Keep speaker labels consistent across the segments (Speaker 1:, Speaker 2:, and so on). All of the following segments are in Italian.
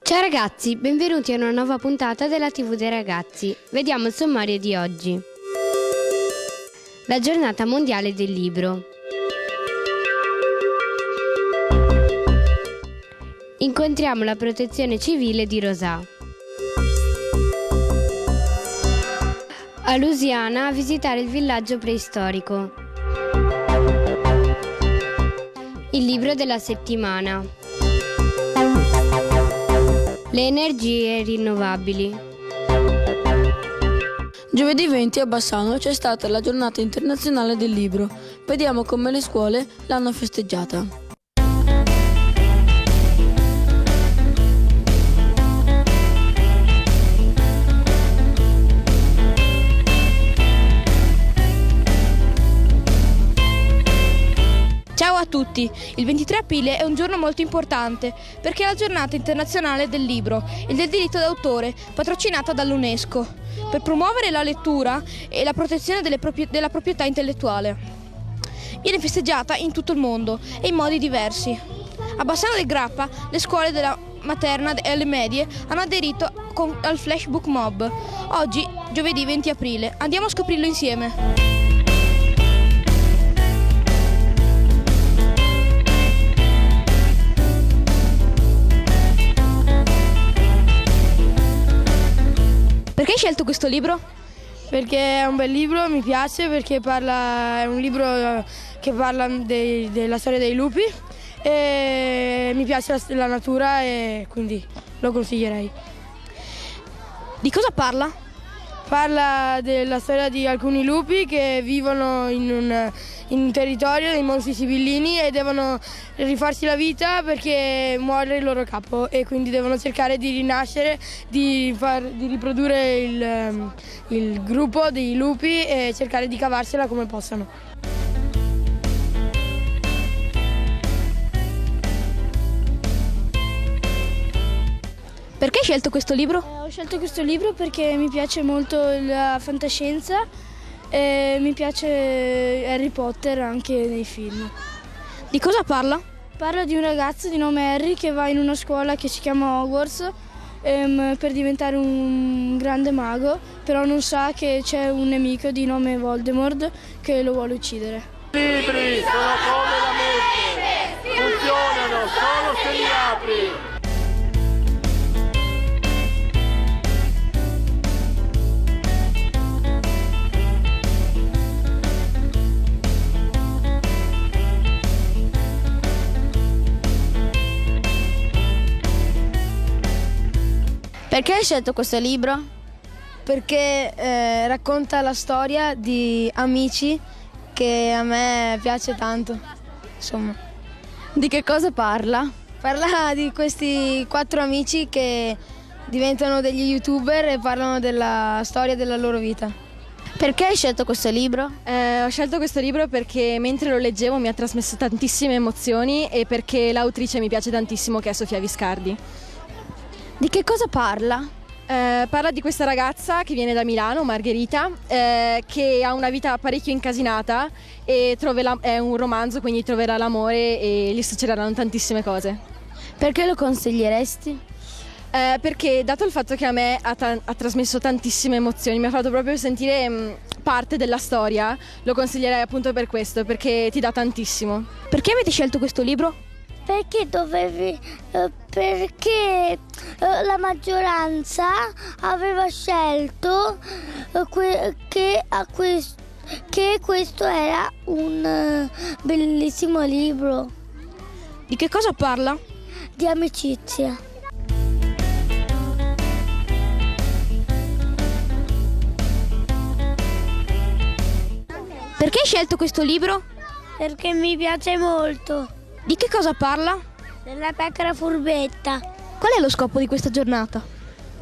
Speaker 1: Ciao ragazzi, benvenuti a una nuova puntata della TV dei ragazzi. Vediamo il sommario di oggi. La giornata mondiale del libro. Incontriamo la protezione civile di Rosà. A Lusiana a visitare il villaggio preistorico. Il libro della settimana. Le energie rinnovabili.
Speaker 2: Giovedì 20 a Bassano c'è stata la giornata internazionale del libro. Vediamo come le scuole l'hanno festeggiata.
Speaker 3: Ciao a tutti! Il 23 aprile è un giorno molto importante perché è la giornata internazionale del libro e del diritto d'autore, patrocinata dall'UNESCO, per promuovere la lettura e la protezione della proprietà intellettuale. Viene festeggiata in tutto il mondo e in modi diversi. A Bassano del Grappa le scuole della materna e le medie hanno aderito al Flashbook Mob. Oggi, giovedì 20 aprile, andiamo a scoprirlo insieme. Perché hai scelto questo libro?
Speaker 4: Perché è un bel libro, mi piace, perché è un libro che parla della storia dei lupi e mi piace la natura e quindi lo consiglierei.
Speaker 3: Di cosa parla?
Speaker 4: Parla della storia di alcuni lupi che vivono in un territorio dei mostri sibillini e devono rifarsi la vita perché muore il loro capo e quindi devono cercare di rinascere, di riprodurre il gruppo dei lupi e cercare di cavarsela come possano.
Speaker 3: Perché hai scelto questo libro?
Speaker 5: Ho scelto questo libro perché mi piace molto la fantascienza e mi piace Harry Potter anche nei film.
Speaker 3: Di cosa parla?
Speaker 5: Parla di un ragazzo di nome Harry che va in una scuola che si chiama Hogwarts per diventare un grande mago, però non sa che c'è un nemico di nome Voldemort che lo vuole uccidere.
Speaker 6: I libri sono come la mente, funzionano solo se li apri.
Speaker 7: Perché hai scelto questo libro?
Speaker 8: Perché racconta la storia di amici che a me piace tanto, insomma.
Speaker 7: Di che cosa parla?
Speaker 8: Parla di questi 4 amici che diventano degli youtuber e parlano della storia della loro vita.
Speaker 7: Perché hai scelto questo libro?
Speaker 9: Ho scelto questo libro perché mentre lo leggevo mi ha trasmesso tantissime emozioni e perché l'autrice mi piace tantissimo, che è Sofia Viscardi.
Speaker 7: Di che cosa parla?
Speaker 9: Parla di questa ragazza che viene da Milano, Margherita, che ha una vita parecchio incasinata e è un romanzo, quindi troverà l'amore e gli succederanno tantissime cose.
Speaker 7: Perché lo consiglieresti?
Speaker 9: Perché dato il fatto che a me ha trasmesso tantissime emozioni, mi ha fatto proprio sentire parte della storia, lo consiglierei appunto per questo, perché ti dà tantissimo.
Speaker 3: Perché avete scelto questo libro?
Speaker 10: Perché la maggioranza aveva scelto che questo era un bellissimo libro.
Speaker 3: Di che cosa parla?
Speaker 10: Di amicizia.
Speaker 3: Perché hai scelto questo libro?
Speaker 10: Perché mi piace molto.
Speaker 3: Di che cosa parla?
Speaker 10: Della pecora furbetta.
Speaker 3: Qual è lo scopo di questa giornata?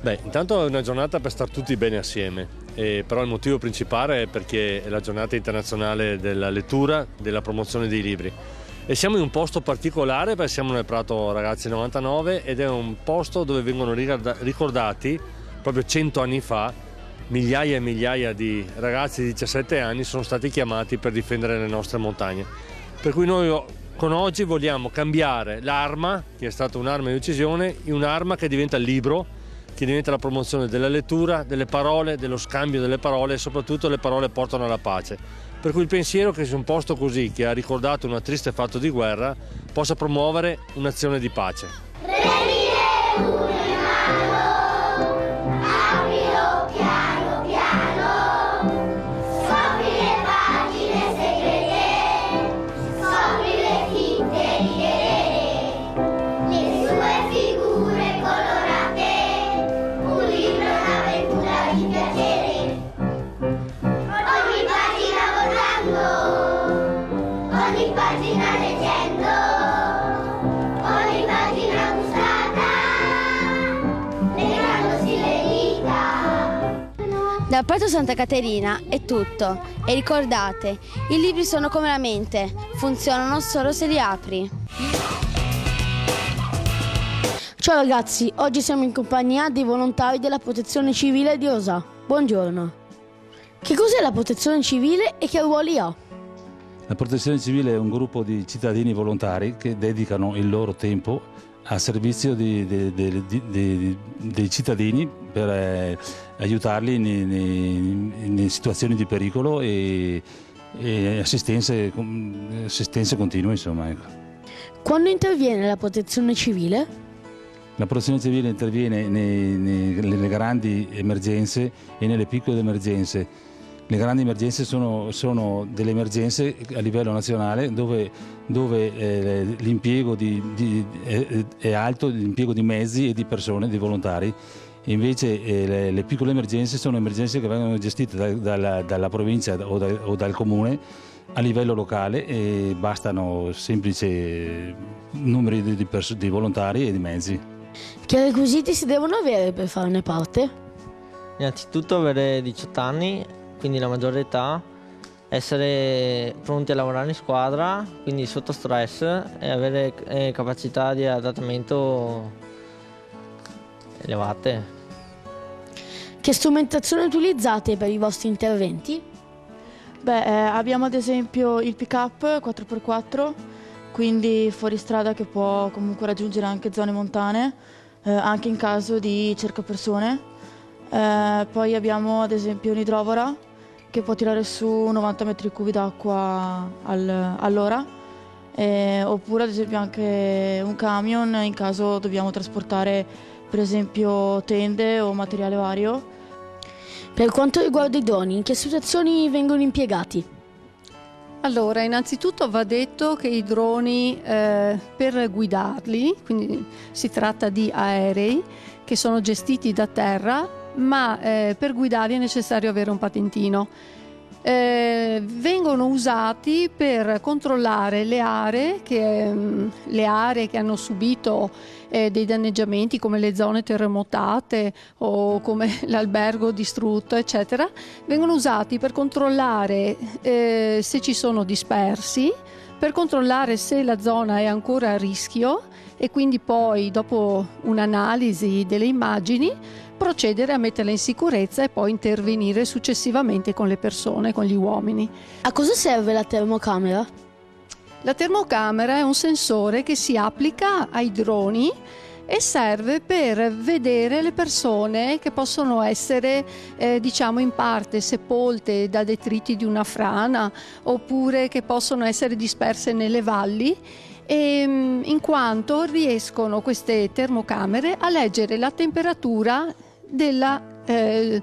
Speaker 11: Beh, intanto è una giornata per star tutti bene assieme, però il motivo principale è perché è la giornata internazionale della lettura, della promozione dei libri. E siamo in un posto particolare perché siamo nel Prato Ragazzi 99 ed è un posto dove vengono ricordati proprio 100 anni fa migliaia e migliaia di ragazzi di 17 anni sono stati chiamati per difendere le nostre montagne. Per cui noi Con oggi vogliamo cambiare l'arma, che è stata un'arma di uccisione, in un'arma che diventa il libro, che diventa la promozione della lettura, delle parole, dello scambio delle parole e soprattutto le parole portano alla pace. Per cui il pensiero che su un posto così, che ha ricordato un triste fatto di guerra, possa promuovere un'azione di pace.
Speaker 7: Dal Prato Santa Caterina è tutto e ricordate, i libri sono come la mente, funzionano solo se li apri.
Speaker 12: Ciao ragazzi, oggi siamo in compagnia dei volontari della Protezione Civile di Osà. Buongiorno. Che cos'è la Protezione Civile e che ruoli ha?
Speaker 13: La Protezione Civile è un gruppo di cittadini volontari che dedicano il loro tempo a servizio dei cittadini per aiutarli nelle situazioni di pericolo e assistenze continue, insomma. Ecco.
Speaker 12: Quando interviene la Protezione Civile?
Speaker 13: La Protezione Civile interviene nelle grandi emergenze e nelle piccole emergenze. Le grandi emergenze sono delle emergenze a livello nazionale dove l'impiego è alto, l'impiego di mezzi e di persone, di volontari. E invece le piccole emergenze sono emergenze che vengono gestite dalla provincia o dal comune a livello locale e bastano semplici numeri di volontari e di mezzi.
Speaker 12: Che requisiti si devono avere per farne parte?
Speaker 14: Innanzitutto avere 18 anni, quindi la maggiore età, essere pronti a lavorare in squadra, quindi sotto stress, e avere capacità di adattamento elevate.
Speaker 12: Che strumentazione utilizzate per i vostri interventi?
Speaker 15: Abbiamo ad esempio il pick-up 4x4, quindi fuoristrada che può comunque raggiungere anche zone montane, anche in caso di cercapersone. Poi abbiamo ad esempio un'idrovora che può tirare su 90 metri cubi d'acqua all'ora, oppure ad esempio anche un camion in caso dobbiamo trasportare per esempio tende o materiale vario.
Speaker 12: Per quanto riguarda i droni, in che situazioni vengono impiegati?
Speaker 16: Allora, innanzitutto va detto che i droni per guidarli, quindi si tratta di aerei che sono gestiti da terra, ma per guidarli è necessario avere un patentino. Vengono usati per controllare le aree che hanno subito dei danneggiamenti, come le zone terremotate o come l'albergo distrutto, eccetera. Vengono usati per controllare se ci sono dispersi, per controllare se la zona è ancora a rischio e quindi poi, dopo un'analisi delle immagini, procedere a metterla in sicurezza e poi intervenire successivamente con le persone, con gli uomini.
Speaker 12: A cosa serve la termocamera?
Speaker 16: La termocamera è un sensore che si applica ai droni e serve per vedere le persone che possono essere in parte sepolte da detriti di una frana, oppure che possono essere disperse nelle valli, in quanto riescono queste termocamere a leggere la temperatura della pelle,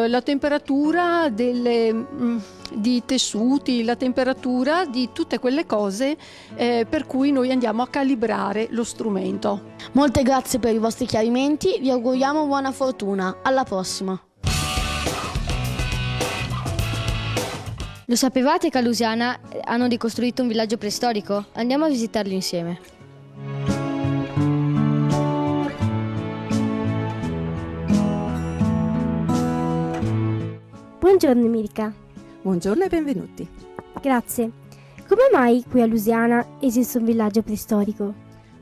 Speaker 16: la temperatura di tessuti, la temperatura di tutte quelle cose per cui noi andiamo a calibrare lo strumento.
Speaker 12: Molte grazie per i vostri chiarimenti, vi auguriamo buona fortuna. Alla prossima!
Speaker 1: Lo sapevate che a Lusiana hanno ricostruito un villaggio preistorico? Andiamo a visitarlo insieme.
Speaker 17: Buongiorno Mirka.
Speaker 18: Buongiorno e benvenuti.
Speaker 17: Grazie. Come mai qui a Lusiana esiste un villaggio preistorico?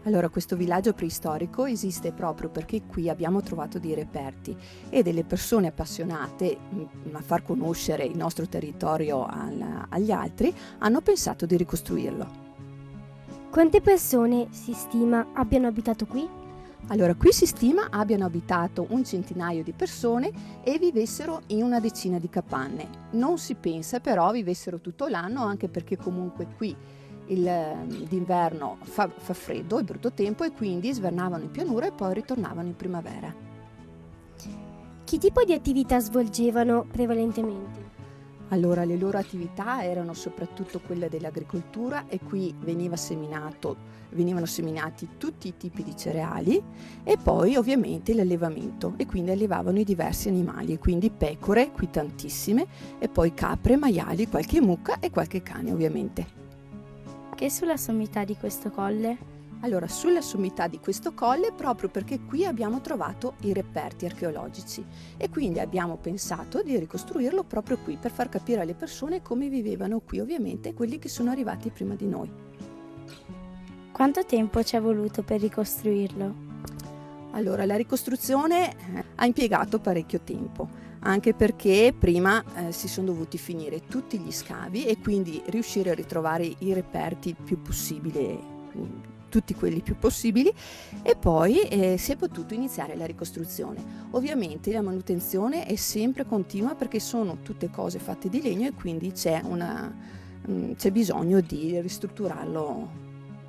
Speaker 17: Allora, questo villaggio preistorico esiste proprio perché qui abbiamo trovato dei reperti e delle persone appassionate a far conoscere il nostro territorio agli altri hanno pensato di ricostruirlo.
Speaker 18: Quante persone si stima abbiano abitato qui?
Speaker 17: Allora, qui si stima abbiano abitato un centinaio di persone e vivessero in una decina di capanne. Non si pensa però vivessero tutto l'anno, anche perché comunque qui d'inverno fa freddo, è brutto tempo, e quindi svernavano in pianura e poi ritornavano in primavera.
Speaker 18: Che tipo di attività svolgevano prevalentemente?
Speaker 17: Allora, le loro attività erano soprattutto quelle dell'agricoltura e qui venivano seminati tutti i tipi di cereali e poi ovviamente l'allevamento, e quindi allevavano i diversi animali, quindi pecore, qui tantissime, e poi capre, maiali, qualche mucca e qualche cane ovviamente.
Speaker 18: Che sulla sommità di questo colle?
Speaker 17: Allora, sulla sommità di questo colle, proprio perché qui abbiamo trovato i reperti archeologici e quindi abbiamo pensato di ricostruirlo proprio qui per far capire alle persone come vivevano qui, ovviamente quelli che sono arrivati prima di noi.
Speaker 18: Quanto tempo ci è voluto per ricostruirlo?
Speaker 17: Allora, la ricostruzione ha impiegato parecchio tempo, anche perché prima si sono dovuti finire tutti gli scavi e quindi riuscire a ritrovare i reperti il più possibile, tutti quelli più possibili, e poi si è potuto iniziare la ricostruzione. Ovviamente la manutenzione è sempre continua perché sono tutte cose fatte di legno e quindi c'è bisogno di ristrutturarlo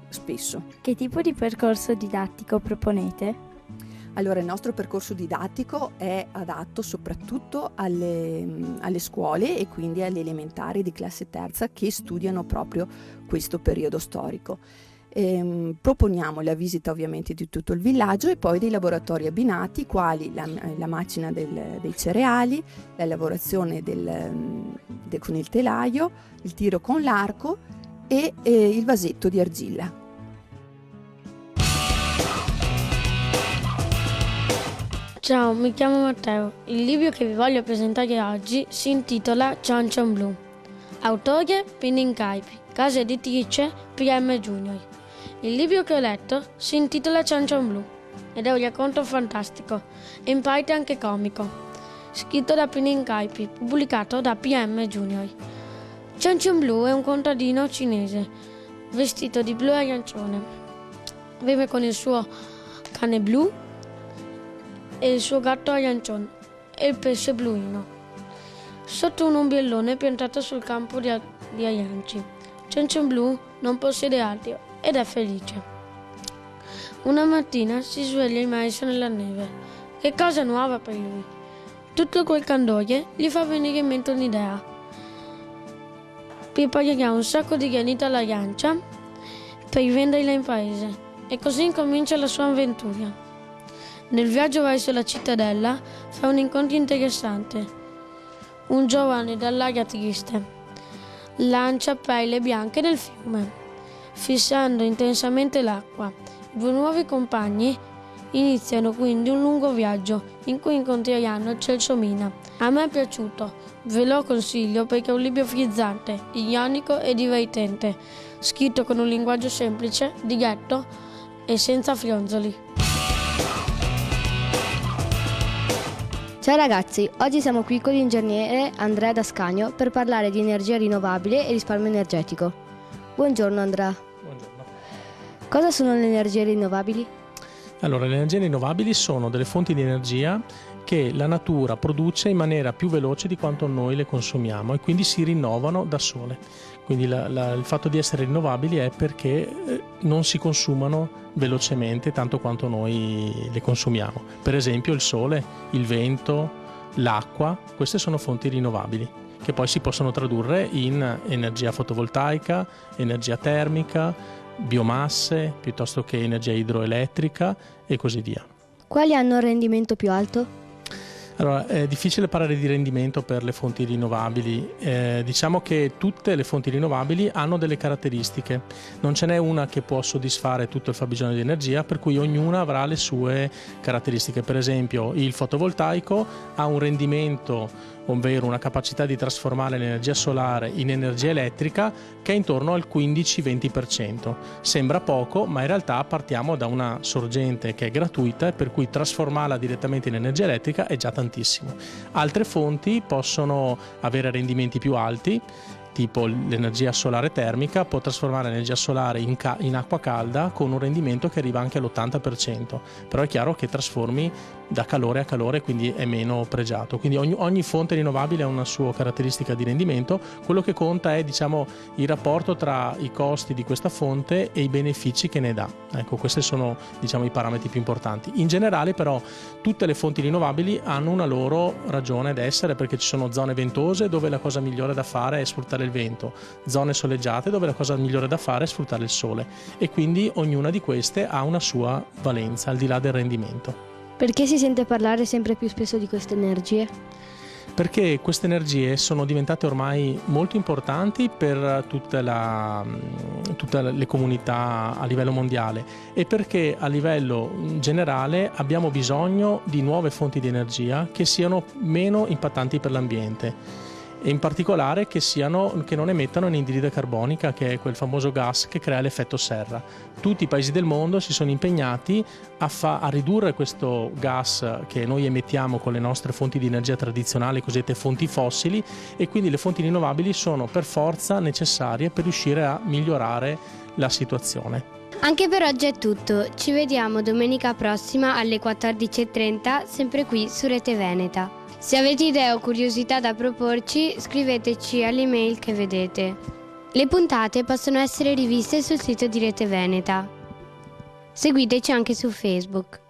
Speaker 17: spesso.
Speaker 18: Che tipo di percorso didattico proponete?
Speaker 17: Allora, il nostro percorso didattico è adatto soprattutto alle scuole e quindi alle elementari di classe terza che studiano proprio questo periodo storico. Proponiamo la visita ovviamente di tutto il villaggio e poi dei laboratori abbinati quali la macina dei cereali, la lavorazione con il telaio, il tiro con l'arco e il vasetto di argilla.
Speaker 19: Ciao, mi chiamo Matteo. Il libro che vi voglio presentare oggi si intitola Ciancion Blu. Autore Pinincarpi, casa editrice PM Junior. Il libro che ho letto si intitola Ciancion Blu ed è un racconto fantastico e in parte anche comico, scritto da Pinincarpi, pubblicato da PM Junior. Ciancion Blu è un contadino cinese vestito di blu e arancione. Vive con il suo cane blu e il suo gatto arancione e il pesce bluino sotto un ombrellone piantato sul campo di aranci. Ciancion Blu non possiede altro ed è felice. Una mattina si sveglia immerso nella neve. Che cosa nuova per lui. Tutto quel candore gli fa venire in mente un'idea. Preparerà un sacco di granita all'arancia per venderla in paese e così incomincia la sua avventura. Nel viaggio verso la cittadella fa un incontro interessante. Un giovane dall'aria triste lancia perle bianche nel fiume, fissando intensamente l'acqua. I due nuovi compagni iniziano quindi un lungo viaggio in cui incontreranno Celso Mina. A me è piaciuto, ve lo consiglio perché è un libro frizzante, ironico e divertente, scritto con un linguaggio semplice, diretto e senza fronzoli.
Speaker 1: Ciao ragazzi, oggi siamo qui con l'ingegnere Andrea D'Ascanio per parlare di energia rinnovabile e risparmio energetico. Buongiorno Andrea.
Speaker 20: Buongiorno.
Speaker 1: Cosa sono le energie rinnovabili?
Speaker 20: Allora, le energie rinnovabili sono delle fonti di energia che la natura produce in maniera più veloce di quanto noi le consumiamo e quindi si rinnovano da sole. Quindi il fatto di essere rinnovabili è perché non si consumano velocemente tanto quanto noi le consumiamo. Per esempio il sole, il vento, l'acqua, queste sono fonti rinnovabili che poi si possono tradurre in energia fotovoltaica, energia termica, biomasse, piuttosto che energia idroelettrica e così via.
Speaker 1: Quali hanno un rendimento più alto?
Speaker 20: Allora, è difficile parlare di rendimento per le fonti rinnovabili. Diciamo che tutte le fonti rinnovabili hanno delle caratteristiche. Non ce n'è una che può soddisfare tutto il fabbisogno di energia, per cui ognuna avrà le sue caratteristiche. Per esempio, il fotovoltaico ha un rendimento, ovvero una capacità di trasformare l'energia solare in energia elettrica che è intorno al 15-20%. Sembra poco, ma in realtà partiamo da una sorgente che è gratuita, per cui trasformarla direttamente in energia elettrica è già tantissimo. Altre fonti possono avere rendimenti più alti, tipo l'energia solare termica, può trasformare l'energia solare in acqua calda con un rendimento che arriva anche all'80%, però è chiaro che trasformi da calore a calore, quindi è meno pregiato. Quindi ogni fonte rinnovabile ha una sua caratteristica di rendimento. Quello che conta è, diciamo, il rapporto tra i costi di questa fonte e i benefici che ne dà. Ecco, questi sono, diciamo, i parametri più importanti. In generale però tutte le fonti rinnovabili hanno una loro ragione d'essere, perché ci sono zone ventose dove la cosa migliore da fare è sfruttare il vento, zone soleggiate dove la cosa migliore da fare è sfruttare il sole, e quindi ognuna di queste ha una sua valenza al di là del rendimento.
Speaker 18: Perché si sente parlare sempre più spesso di queste energie?
Speaker 20: Perché queste energie sono diventate ormai molto importanti per tutte le comunità a livello mondiale, e perché a livello generale abbiamo bisogno di nuove fonti di energia che siano meno impattanti per l'ambiente, e in particolare che non emettano anidride carbonica, che è quel famoso gas che crea l'effetto serra. Tutti i paesi del mondo si sono impegnati a ridurre questo gas che noi emettiamo con le nostre fonti di energia tradizionali, cosiddette fonti fossili, e quindi le fonti rinnovabili sono per forza necessarie per riuscire a migliorare la situazione.
Speaker 1: Anche per oggi è tutto, ci vediamo domenica prossima alle 14:30, sempre qui su Rete Veneta. Se avete idee o curiosità da proporci, scriveteci all'email che vedete. Le puntate possono essere riviste sul sito di Rete Veneta. Seguiteci anche su Facebook.